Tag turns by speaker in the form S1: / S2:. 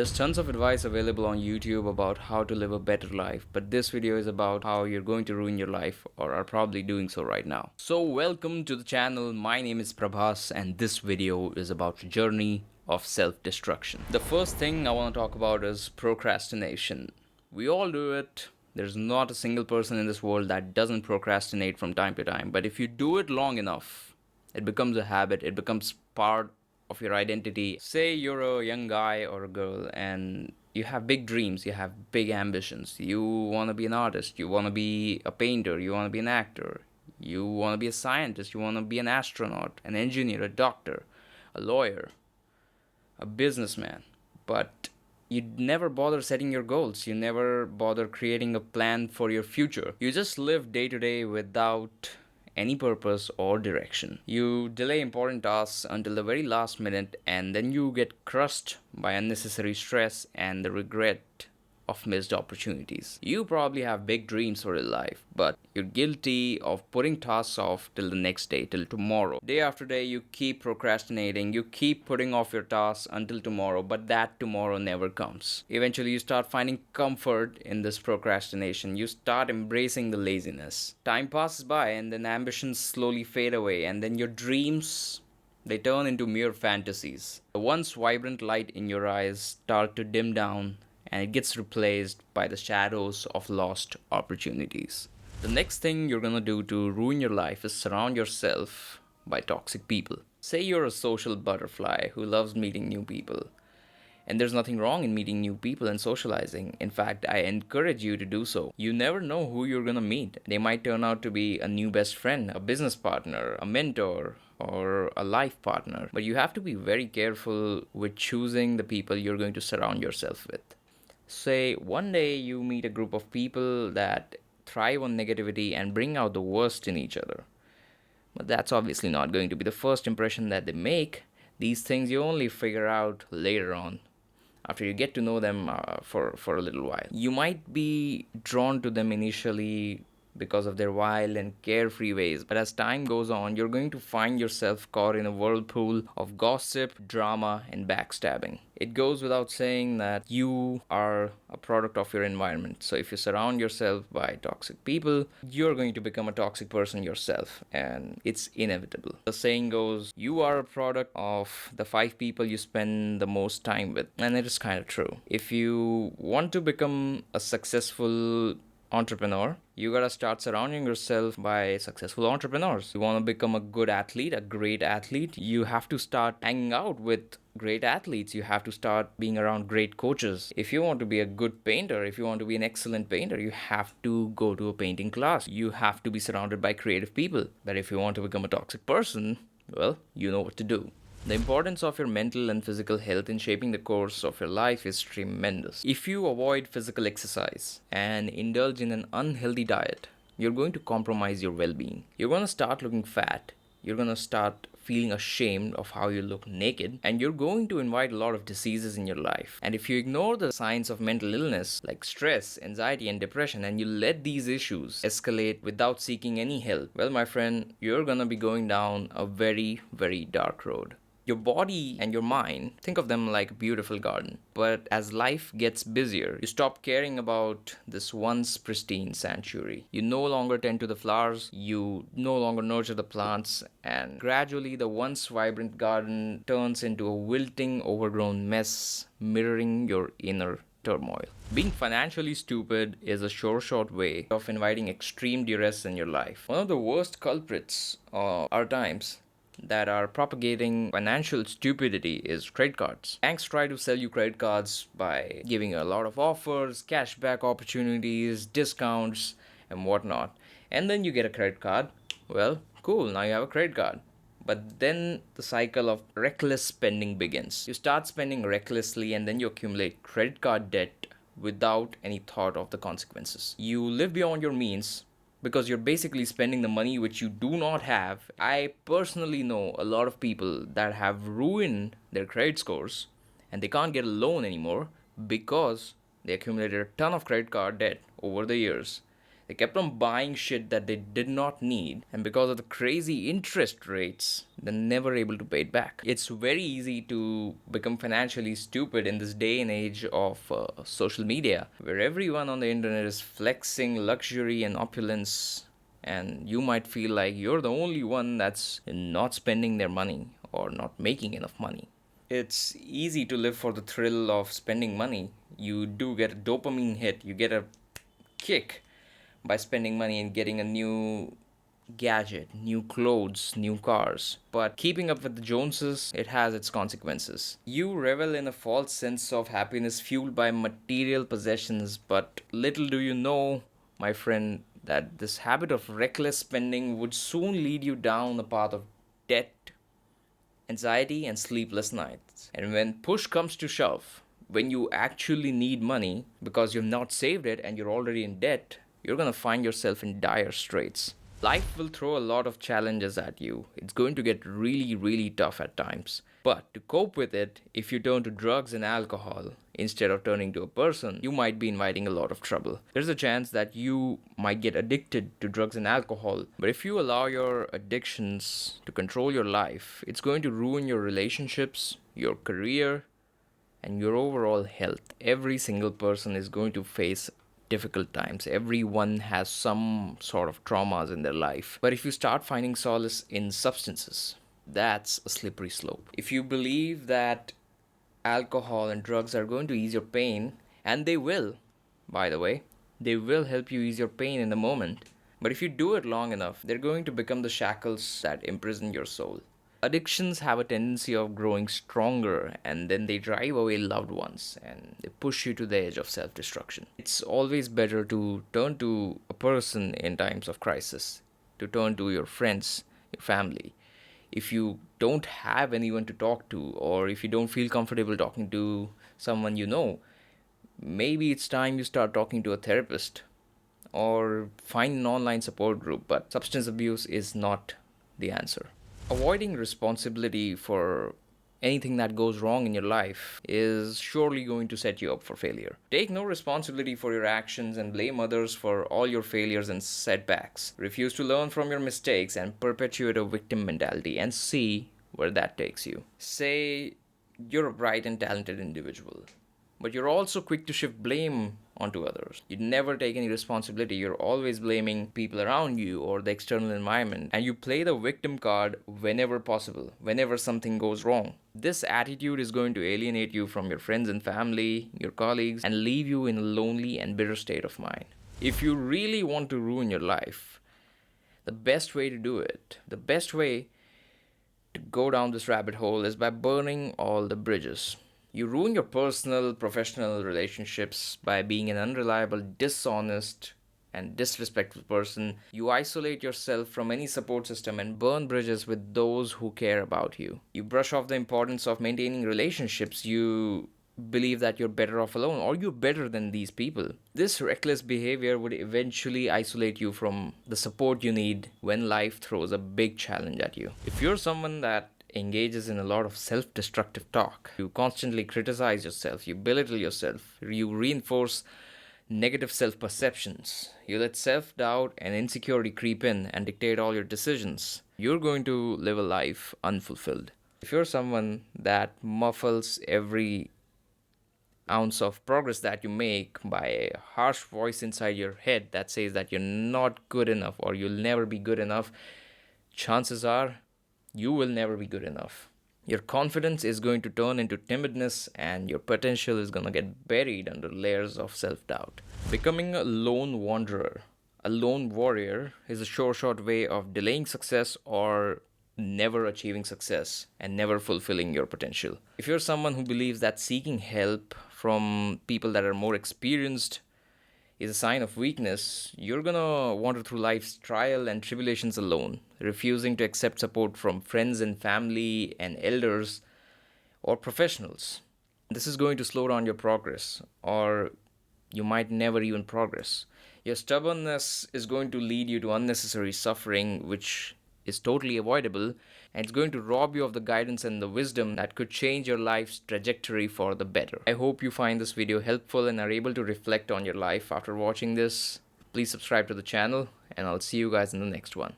S1: There's tons of advice available on YouTube about how to live a better life, but this video is about how you're going to ruin your life or are probably doing so right now. So, welcome to the channel. My name is Prabhas, and this video is about the journey of self destruction. The first thing I want to talk about is procrastination. We all do it. There's not a single person in this world that doesn't procrastinate from time to time, but if you do it long enough, it becomes a habit, it becomes part of your identity. Say you're a young guy or a girl and you have big dreams, you have big ambitions. You want to be an artist, you want to be a painter, you want to be an actor, you want to be a scientist, you want to be an astronaut, an engineer, a doctor, a lawyer, a businessman. But you never bother setting your goals. You never bother creating a plan for your future. You just live day to day without any purpose or direction. You delay important tasks until the very last minute, and then you get crushed by unnecessary stress and the regret of missed opportunities. You probably have big dreams for your life, but you're guilty of putting tasks off till the next day, till tomorrow. Day after day, you keep procrastinating, you keep putting off your tasks until tomorrow, but that tomorrow never comes. Eventually, you start finding comfort in this procrastination. You start embracing the laziness. Time passes by, and then ambitions slowly fade away, and then your dreams they turn into mere fantasies. The once vibrant light in your eyes start to dim down and it gets replaced by the shadows of lost opportunities. The next thing you're gonna do to ruin your life is surround yourself by toxic people. Say you're a social butterfly who loves meeting new people. And there's nothing wrong in meeting new people and socializing. In fact, I encourage you to do so. You never know who you're gonna meet. They might turn out to be a new best friend, a business partner, a mentor, or a life partner. But you have to be very careful with choosing the people you're going to surround yourself with. Say one day you meet a group of people that thrive on negativity and bring out the worst in each other. But that's obviously not going to be the first impression that they make. These things you only figure out later on, after you get to know them for a little while. You might be drawn to them initially because of their wild and carefree ways, but as time goes on, you're going to find yourself caught in a whirlpool of gossip, drama, and backstabbing. It goes without saying that you are a product of your environment. So if you surround yourself by toxic people, you're going to become a toxic person yourself, and it's inevitable. The saying goes, you are a product of the 5 people you spend the most time with, and it is kind of true. If you want to become a successful entrepreneur, you gotta start surrounding yourself by successful entrepreneurs. You wanna become a good athlete, a great athlete, you have to start hanging out with great athletes. You have to start being around great coaches. If you want to be a good painter, if you want to be an excellent painter, you have to go to a painting class. You have to be surrounded by creative people. But if you want to become a toxic person, well, you know what to do. The importance of your mental and physical health in shaping the course of your life is tremendous. If you avoid physical exercise and indulge in an unhealthy diet, you're going to compromise your well being. You're going to start looking fat. You're going to start feeling ashamed of how you look naked, and you're going to invite a lot of diseases in your life. And if you ignore the signs of mental illness like stress, anxiety, and depression, and you let these issues escalate without seeking any help, well, my friend, you're going to be going down a very, very dark road. Your body and your mind, think of them like a beautiful garden. But as life gets busier, you stop caring about this once pristine sanctuary. You no longer tend to the flowers, you no longer nurture the plants, and gradually the once vibrant garden turns into a wilting, overgrown mess, mirroring your inner turmoil. Being financially stupid is a sure short way of inviting extreme duress in your life. One of the worst culprits of our times that are propagating financial stupidity is credit cards. Banks try to sell you credit cards by giving you a lot of offers, cashback opportunities, discounts, and whatnot. And then you get a credit card. Well, cool, now you have a credit card. But then the cycle of reckless spending begins. You start spending recklessly and then you accumulate credit card debt without any thought of the consequences. You live beyond your means because you're basically spending the money which you do not have. I personally know a lot of people that have ruined their credit scores and they can't get a loan anymore because they accumulated a ton of credit card debt over the years. They kept on buying shit that they did not need, and because of the crazy interest rates, they're never able to pay it back. It's very easy to become financially stupid in this day and age of social media, where everyone on the internet is flexing luxury and opulence, and you might feel like you're the only one that's not spending their money or not making enough money. It's easy to live for the thrill of spending money. You do get a dopamine hit, you get a kick by spending money and getting a new gadget, new clothes, new cars. But keeping up with the Joneses, it has its consequences. You revel in a false sense of happiness fueled by material possessions, but little do you know, my friend, that this habit of reckless spending would soon lead you down the path of debt, anxiety, and sleepless nights. And when push comes to shove, when you actually need money because you've not saved it and you're already in debt, you're gonna find yourself in dire straits. Life will throw a lot of challenges at you. It's going to get really, really tough at times. But to cope with it, if you turn to drugs and alcohol instead of turning to a person, you might be inviting a lot of trouble. There's a chance that you might get addicted to drugs and alcohol. But if you allow your addictions to control your life, it's going to ruin your relationships, your career, and your overall health. Every single person is going to face difficult times. Everyone has some sort of traumas in their life. But if you start finding solace in substances, that's a slippery slope. If you believe that alcohol and drugs are going to ease your pain, and they will, by the way, they will help you ease your pain in the moment. But if you do it long enough, they're going to become the shackles that imprison your soul. Addictions have a tendency of growing stronger, and then they drive away loved ones and they push you to the edge of self destruction. It's always better to turn to a person in times of crisis, to turn to your friends, your family. If you don't have anyone to talk to, or if you don't feel comfortable talking to someone you know, maybe it's time you start talking to a therapist or find an online support group. But substance abuse is not the answer. Avoiding responsibility for anything that goes wrong in your life is surely going to set you up for failure. Take no responsibility for your actions and blame others for all your failures and setbacks. Refuse to learn from your mistakes and perpetuate a victim mentality and see where that takes you. Say you're a bright and talented individual, but you're also quick to shift blame onto others. You never take any responsibility. You're always blaming people around you or the external environment, and you play the victim card whenever possible, whenever something goes wrong. This attitude is going to alienate you from your friends and family, your colleagues, and leave you in a lonely and bitter state of mind. If you really want to ruin your life, the best way to do it, the best way to go down this rabbit hole is by burning all the bridges. You ruin your personal, professional relationships by being an unreliable, dishonest, and disrespectful person. You isolate yourself from any support system and burn bridges with those who care about you. You brush off the importance of maintaining relationships. You believe that you're better off alone or you're better than these people. This reckless behavior would eventually isolate you from the support you need when life throws a big challenge at you. If you're someone that engages in a lot of self-destructive talk, you constantly criticize yourself, you belittle yourself, you reinforce negative self-perceptions, you let self-doubt and insecurity creep in and dictate all your decisions, you're going to live a life unfulfilled. If you're someone that muffles every ounce of progress that you make by a harsh voice inside your head that says that you're not good enough or you'll never be good enough, chances are you will never be good enough. Your confidence is going to turn into timidness and your potential is going to get buried under layers of self-doubt. Becoming a lone wanderer, a lone warrior, is a sure shot way of delaying success or never achieving success and never fulfilling your potential. If you're someone who believes that seeking help from people that are more experienced is a sign of weakness, you're gonna wander through life's trial and tribulations alone, refusing to accept support from friends and family and elders or professionals. This is going to slow down your progress, or you might never even progress. Your stubbornness is going to lead you to unnecessary suffering, which is totally avoidable, and it's going to rob you of the guidance and the wisdom that could change your life's trajectory for the better. I hope you find this video helpful and are able to reflect on your life after watching this. Please subscribe to the channel, and I'll see you guys in the next one.